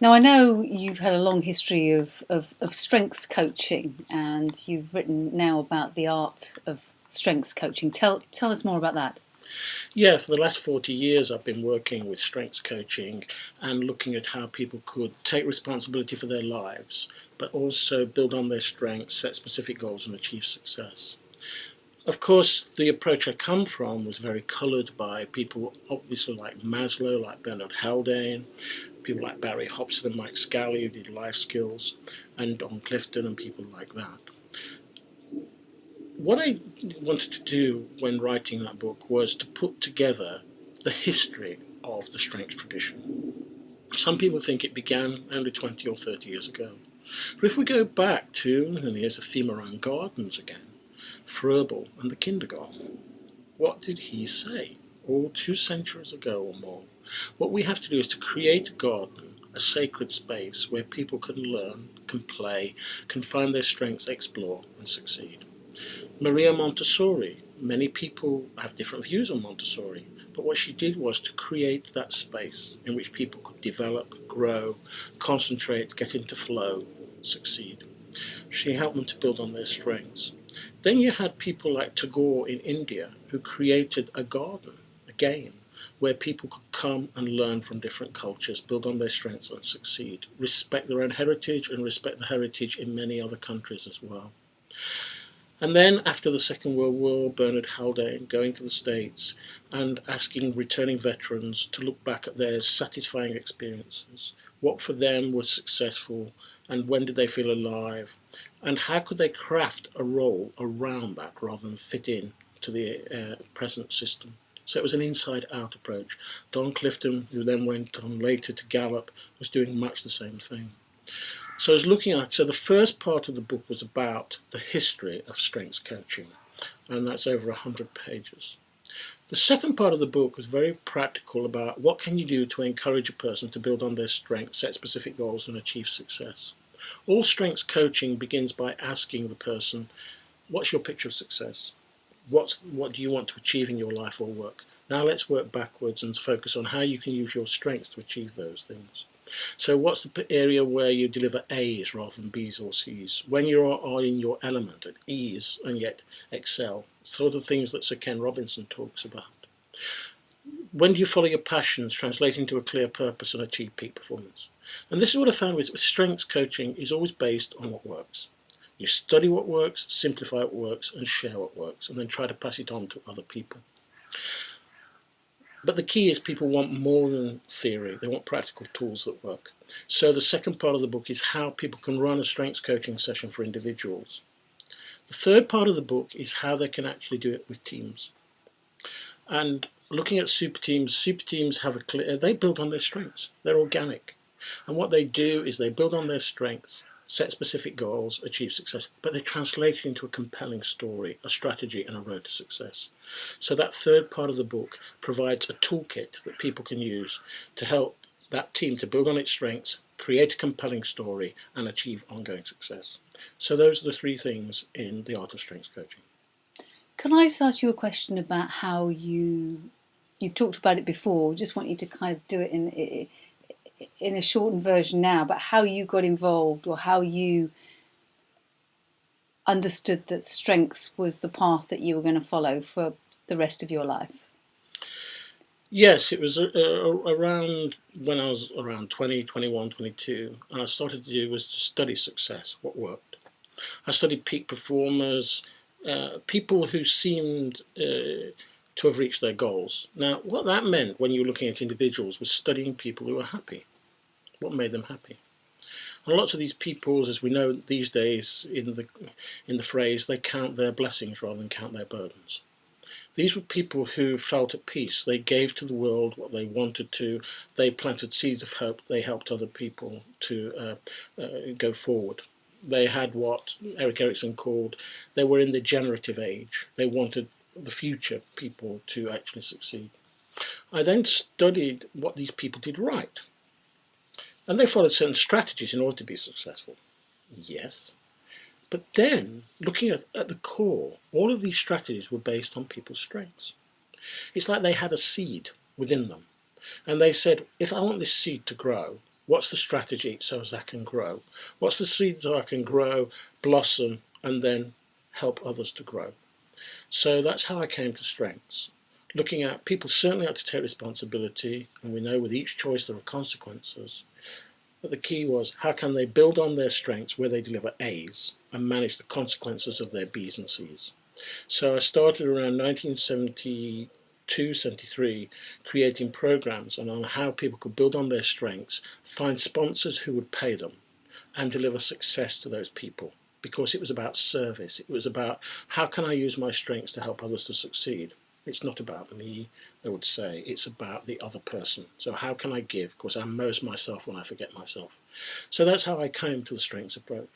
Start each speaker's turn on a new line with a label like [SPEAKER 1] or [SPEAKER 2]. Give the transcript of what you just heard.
[SPEAKER 1] Now, I know you've had a long history of strength coaching, and you've written now about the art of strength coaching. Tell us more about that.
[SPEAKER 2] Yeah, for the last 40 years I've been working with strengths coaching and looking at how people could take responsibility for their lives, but also build on their strengths, set specific goals and achieve success. Of course, the approach I come from was very coloured by people obviously like Maslow, like Bernard Haldane, people like Barry Hobson and Mike Scally who did life skills, and Don Clifton and people like that. What I wanted to do when writing that book was to put together the history of the strength tradition. Some people think it began only 20 or 30 years ago. But if we go back to, and here's a theme around gardens again, Froebel and the kindergarten, what did he say? All 2 centuries ago or more. What we have to do is to create a garden, a sacred space where people can learn, can play, can find their strengths, explore and succeed. Maria Montessori, many people have different views on Montessori, but what she did was to create that space in which people could develop, grow, concentrate, get into flow, succeed. She helped them to build on their strengths. Then you had people like Tagore in India who created a garden, a game, where people could come and learn from different cultures, build on their strengths and succeed, respect their own heritage and respect the heritage in many other countries as well. And then after the Second World War, Bernard Haldane going to the States and asking returning veterans to look back at their satisfying experiences, what for them was successful and when did they feel alive, and how could they craft a role around that rather than fit in to the present system. So it was an inside-out approach. Don Clifton, who then went on later to Gallup, was doing much the same thing. So I was looking at, so the first part of the book was about the history of strengths coaching, and that's over 100 pages. The second part of the book was very practical about what can you do to encourage a person to build on their strengths, set specific goals and achieve success. All strengths coaching begins by asking the person, what's your picture of success? What do you want to achieve in your life or work? Now let's work backwards and focus on how you can use your strengths to achieve those things. So what's the area where you deliver A's rather than B's or C's? When you are in your element at ease and yet excel, sort of things that Sir Ken Robinson talks about. When do you follow your passions, translate into a clear purpose and achieve peak performance? And this is what I found with strengths coaching is always based on what works. You study what works, simplify what works and share what works and then try to pass it on to other people. But the key is people want more than theory, they want practical tools that work. So the second part of the book is how people can run a strengths coaching session for individuals. The third part of the book is how they can actually do it with teams. And looking at super teams have a clear, they build on their strengths, they're organic. And what they do is they build on their strengths, set specific goals, achieve success, but they translate it into a compelling story, a strategy and a road to success. So that third part of the book provides a toolkit that people can use to help that team to build on its strengths, create a compelling story and achieve ongoing success. So those are the three things in the Art of Strength Coaching.
[SPEAKER 1] Can I just ask you a question about how you've talked about it before, just want you to kind of do it in a shortened version now, but how you got involved or how you understood that strengths was the path that you were going to follow for the rest of your life?
[SPEAKER 2] Yes, it was around when I was around 20, 21, 22, and I started to do was to study success, what worked. I studied peak performers, people who seemed to have reached their goals. Now, what that meant when you were looking at individuals was studying people who were happy. What made them happy? And lots of these people, as we know these days in the phrase, they count their blessings rather than count their burdens. These were people who felt at peace. They gave to the world what they wanted to. They planted seeds of hope. They helped other people to go forward. They had what Erik Erikson called, they were in the generative age. They wanted the future people to actually succeed. I then studied what these people did right. And they followed certain strategies in order to be successful. Yes. But then, looking at the core, all of these strategies were based on people's strengths. It's like they had a seed within them. And they said, if I want this seed to grow, What's the strategy so as I can grow? What's the seed so I can grow, blossom, and then help others to grow? So that's how I came to strengths. Looking at people certainly have to take responsibility, and we know with each choice there are consequences. But the key was, how can they build on their strengths where they deliver A's and manage the consequences of their B's and C's? So I started around 1972, 73, creating programs on how people could build on their strengths, find sponsors who would pay them, and deliver success to those people. Because it was about service. It was about, how can I use my strengths to help others to succeed? It's not about me, I would say. It's about the other person. So how can I give? Because I'm most myself when I forget myself. So that's how I came to the strengths approach.